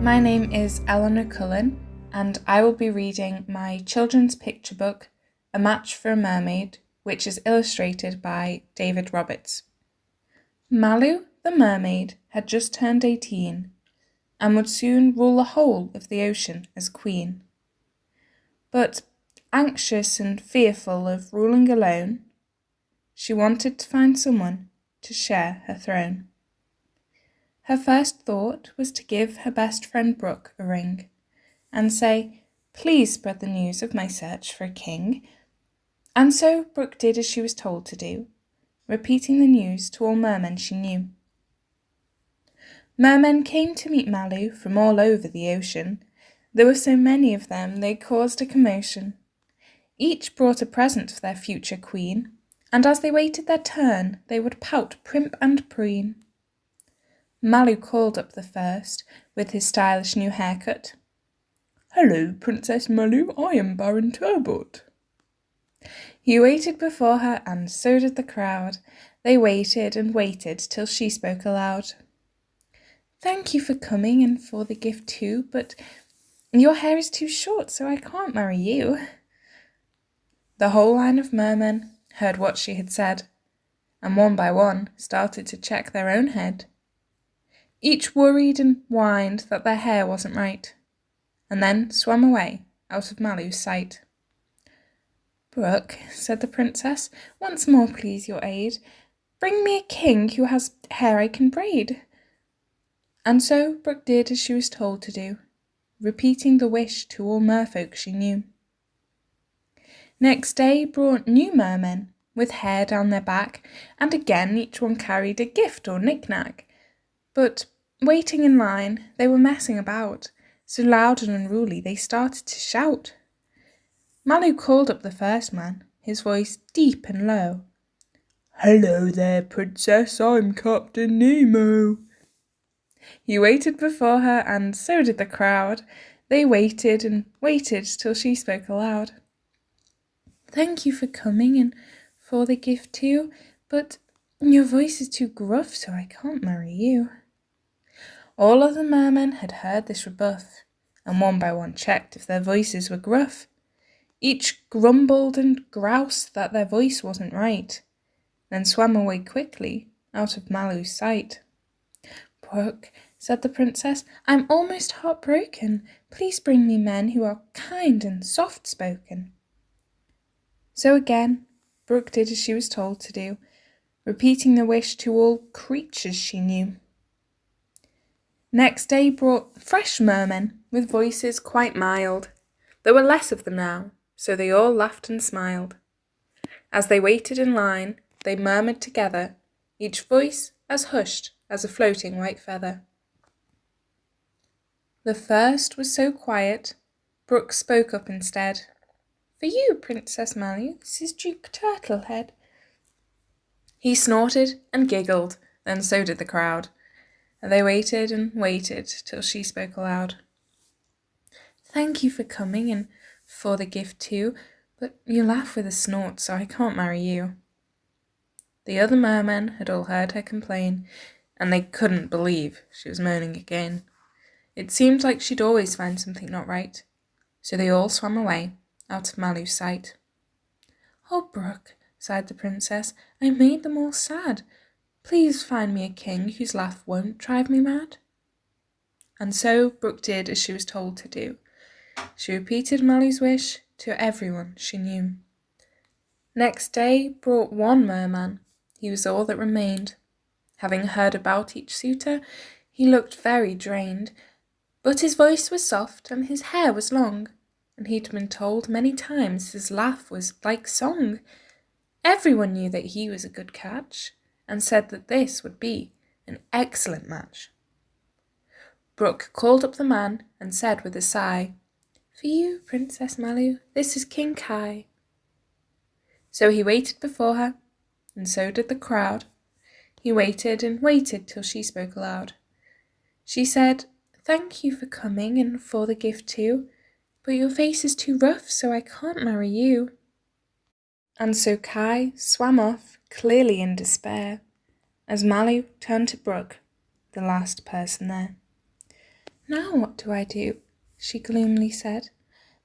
My name is Eleanor Cullen, and I will be reading my children's picture book, A Match for a Mermaid, which is illustrated by David Roberts. Malu, the mermaid, had just turned 18 and would soon rule the whole of the ocean as queen. But anxious and fearful of ruling alone, she wanted to find someone to share her throne. Her first thought was to give her best friend Brooke a ring and say, "Please spread the news of my search for a king." And so Brooke did as she was told to do, repeating the news to all mermen she knew. Mermen came to meet Malu from all over the ocean. There were so many of them they caused a commotion. Each brought a present for their future queen, and as they waited their turn, they would pout, primp and preen. Malu called up the first, with his stylish new haircut. "Hello, Princess Malu, I am Baron Turbot." He waited before her, and so did the crowd. They waited and waited till she spoke aloud. "Thank you for coming and for the gift too, but your hair is too short, so I can't marry you." The whole line of mermen heard what she had said, and one by one started to check their own head. Each worried and whined that their hair wasn't right, and then swam away out of Malu's sight. "Brooke," said the princess, "once more please your aid. Bring me a king who has hair I can braid." And so Brooke did as she was told to do, repeating the wish to all merfolk she knew. Next day brought new mermen, with hair down their back, and again each one carried a gift or knick-knack. But waiting in line, they were messing about, so loud and unruly they started to shout. Malu called up the first man, his voice deep and low. "Hello there, princess, I'm Captain Nemo." He waited before her, and so did the crowd. They waited and waited till she spoke aloud. "Thank you for coming and for the gift too, but your voice is too gruff, so I can't marry you." All of the mermen had heard this rebuff, and one by one checked if their voices were gruff. Each grumbled and groused that their voice wasn't right, then swam away quickly out of Malu's sight. "Brooke," said the princess, "I'm almost heartbroken. Please bring me men who are kind and soft-spoken." So again, Brooke did as she was told to do, repeating the wish to all creatures she knew. Next day brought fresh mermen, with voices quite mild. There were less of them now, so they all laughed and smiled. As they waited in line, they murmured together, each voice as hushed as a floating white feather. The first was so quiet, Brooke spoke up instead. "For you, Princess Malu, this is Duke Turtlehead." He snorted and giggled, then so did the crowd. And they waited and waited till she spoke aloud. "Thank you for coming and for the gift too, but you laugh with a snort, so I can't marry you." The other mermen had all heard her complain, and they couldn't believe she was moaning again. It seemed like she'd always find something not right, so they all swam away out of Malu's sight. "Oh, Brooke," sighed the princess, "I made them all sad. Please find me a king whose laugh won't drive me mad." And so Brooke did as she was told to do. She repeated Malu's wish to everyone she knew. Next day brought one merman. He was all that remained. Having heard about each suitor, he looked very drained, but his voice was soft and his hair was long, and he'd been told many times his laugh was like song. Everyone knew that he was a good catch, and said that this would be an excellent match. Brooke called up the man and said with a sigh, "For you, Princess Malu, this is King Kai." So he waited before her, and so did the crowd. He waited and waited till she spoke aloud. She said, "Thank you for coming and for the gift too, but your face is too rough, so I can't marry you." And so Kai swam off, clearly in despair, as Malu turned to Brooke, the last person there. Now what do I do? She gloomily said.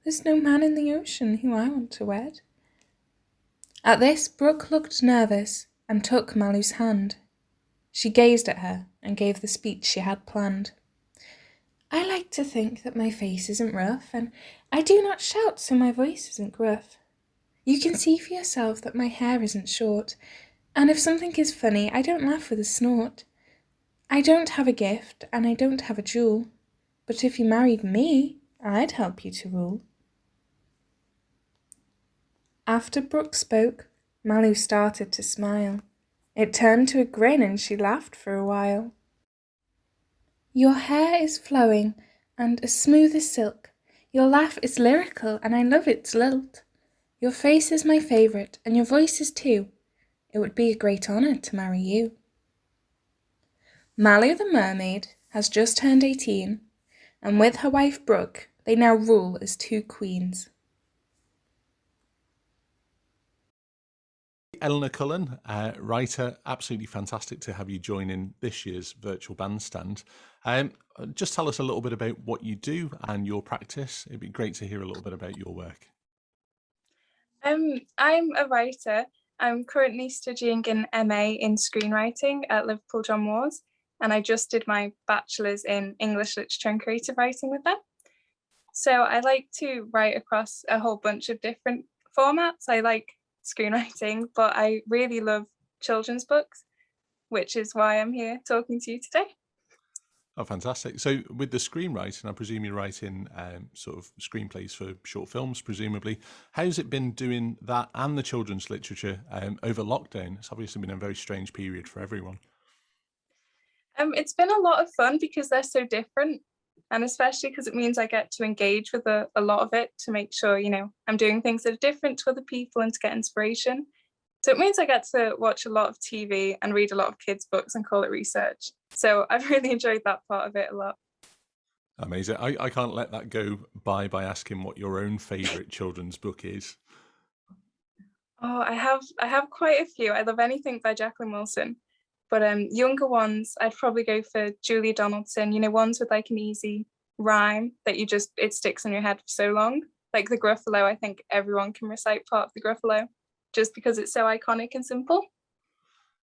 There's no man in the ocean who I want to wed. At this, Brooke looked nervous and took Malu's hand. She gazed at her and gave the speech she had planned. I like to think that my face isn't rough, and I do not shout so my voice isn't gruff. You can see for yourself that my hair isn't short, and if something is funny, I don't laugh with a snort. I don't have a gift, and I don't have a jewel, but if you married me, I'd help you to rule. After Brooke spoke, Malu started to smile. It turned to a grin and she laughed for a while. Your hair is flowing and as smooth as silk. Your laugh is lyrical and I love its lilt. Your face is my favourite and your voice is too. It would be a great honour to marry you. Malu the mermaid has just turned 18, and with her wife Brooke, they now rule as two queens. Eleanor Cullen, writer, absolutely fantastic to have you join in this year's virtual bandstand. Just tell us a little bit about what you do and your practice. It'd be great to hear a little bit about your work. I'm a writer. I'm currently studying an MA in screenwriting at Liverpool John Moores, and I just did my bachelor's in English literature and creative writing with them. So I like to write across a whole bunch of different formats. I like screenwriting, but I really love children's books, which is why I'm here talking to you today. Oh, fantastic. So with the screenwriting, I presume you're writing sort of screenplays for short films, presumably. How's it been doing that and the children's literature over lockdown? It's obviously been a very strange period for everyone. It's been a lot of fun because they're so different, and especially because it means I get to engage with a lot of it to make sure, I'm doing things that are different to other people and to get inspiration. So it means I get to watch a lot of TV and read a lot of kids' books and call it research. So I've really enjoyed that part of it a lot. Amazing. I can't let that go by asking what your own favourite children's book is. Oh, I have quite a few. I love anything by Jacqueline Wilson. But younger ones, I'd probably go for Julia Donaldson, ones with like an easy rhyme that it sticks in your head for so long. Like the Gruffalo, I think everyone can recite part of the Gruffalo just because it's so iconic and simple.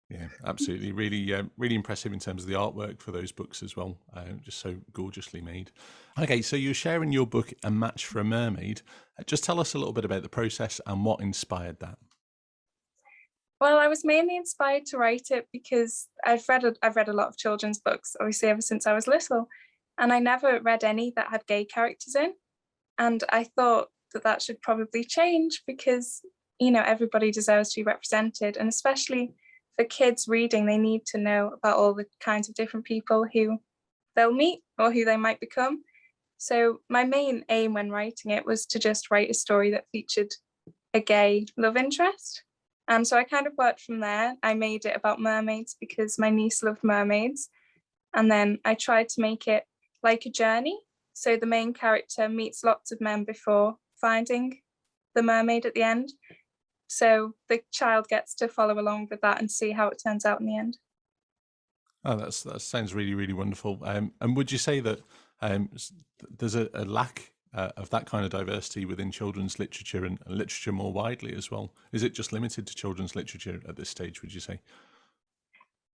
Yeah, absolutely. Really, really impressive in terms of the artwork for those books as well. Just so gorgeously made. Okay, so you're sharing your book, A Match for a Mermaid. Just tell us a little bit about the process and what inspired that. Well, I was mainly inspired to write it because I've read a lot of children's books, obviously ever since I was little, and I never read any that had gay characters in. And I thought that should probably change because, everybody deserves to be represented. And especially for kids reading, they need to know about all the kinds of different people who they'll meet or who they might become. So my main aim when writing it was to just write a story that featured a gay love interest. And so I kind of worked from there. I made it about mermaids because my niece loved mermaids. And then I tried to make it like a journey. So the main character meets lots of men before finding the mermaid at the end. So the child gets to follow along with that and see how it turns out in the end. Oh, that sounds really, really wonderful. And would you say that there's a lack of that kind of diversity within children's literature and literature more widely as well? Is it just limited to children's literature at this stage, would you say?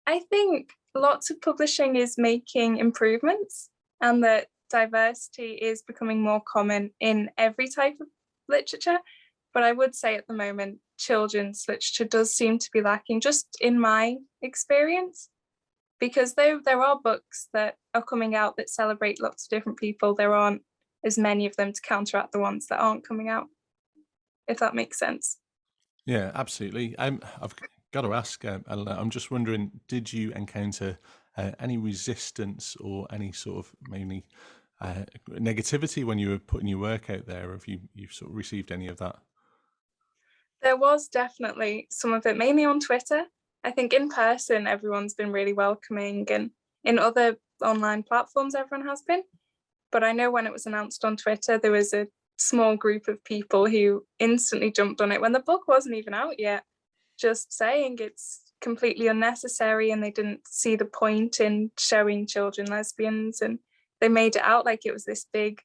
I think lots of publishing is making improvements and that diversity is becoming more common in every type of literature. But I would say at the moment, children's literature does seem to be lacking, just in my experience, because there are books that are coming out that celebrate lots of different people. There aren't as many of them to counteract the ones that aren't coming out, if that makes sense. Yeah, absolutely. I've got to ask, Eleanor, I'm just wondering, did you encounter any resistance or any sort of mainly negativity when you were putting your work out there? Have you sort of received any of that? There was definitely some of it, mainly on Twitter. I think in person, everyone's been really welcoming, and in other online platforms, everyone has been. But I know when it was announced on Twitter, there was a small group of people who instantly jumped on it when the book wasn't even out yet, just saying it's completely unnecessary and they didn't see the point in showing children lesbians. And they made it out like it was this big,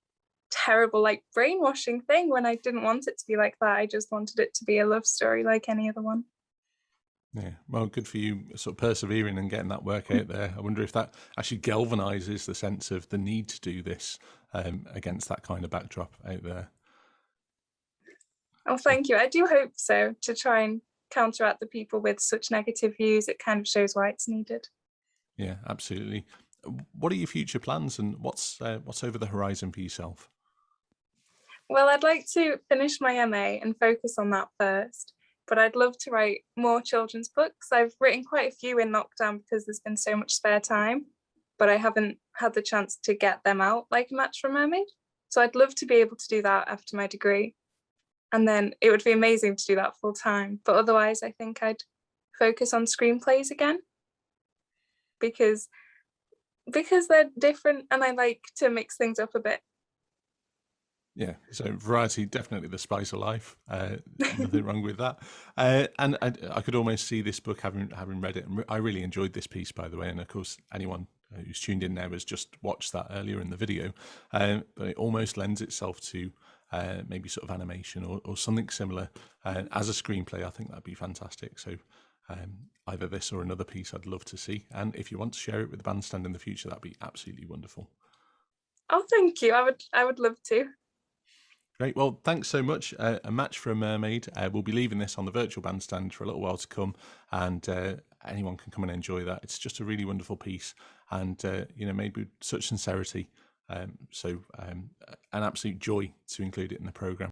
terrible, like brainwashing thing, when I didn't want it to be like that. I just wanted it to be a love story like any other one. Yeah, well, good for you, sort of persevering and getting that work out there. I wonder if that actually galvanizes the sense of the need to do this against that kind of backdrop out there. Oh, thank you. I do hope so, to try and counteract the people with such negative views. It kind of shows why it's needed. Yeah, absolutely. What are your future plans, and what's over the horizon for yourself? Well, I'd like to finish my MA and focus on that first, but I'd love to write more children's books. I've written quite a few in lockdown because there's been so much spare time, but I haven't had the chance to get them out like A Match for a Mermaid. So I'd love to be able to do that after my degree. And then it would be amazing to do that full time. But otherwise, I think I'd focus on screenplays again, because they're different and I like to mix things up a bit. Yeah, so variety, definitely the spice of life. Nothing wrong with that. And I could almost see this book, having read it. And I really enjoyed this piece, by the way. And of course, anyone who's tuned in now has just watched that earlier in the video. But it almost lends itself to maybe sort of animation or something similar as a screenplay. I think that'd be fantastic. So either this or another piece I'd love to see. And if you want to share it with the bandstand in the future, that'd be absolutely wonderful. Oh, thank you. I would love to. Great. Well, thanks so much. A Match for a Mermaid. We'll be leaving this on the virtual bandstand for a little while to come, and anyone can come and enjoy that. It's just a really wonderful piece, and made with such sincerity. So an absolute joy to include it in the programme.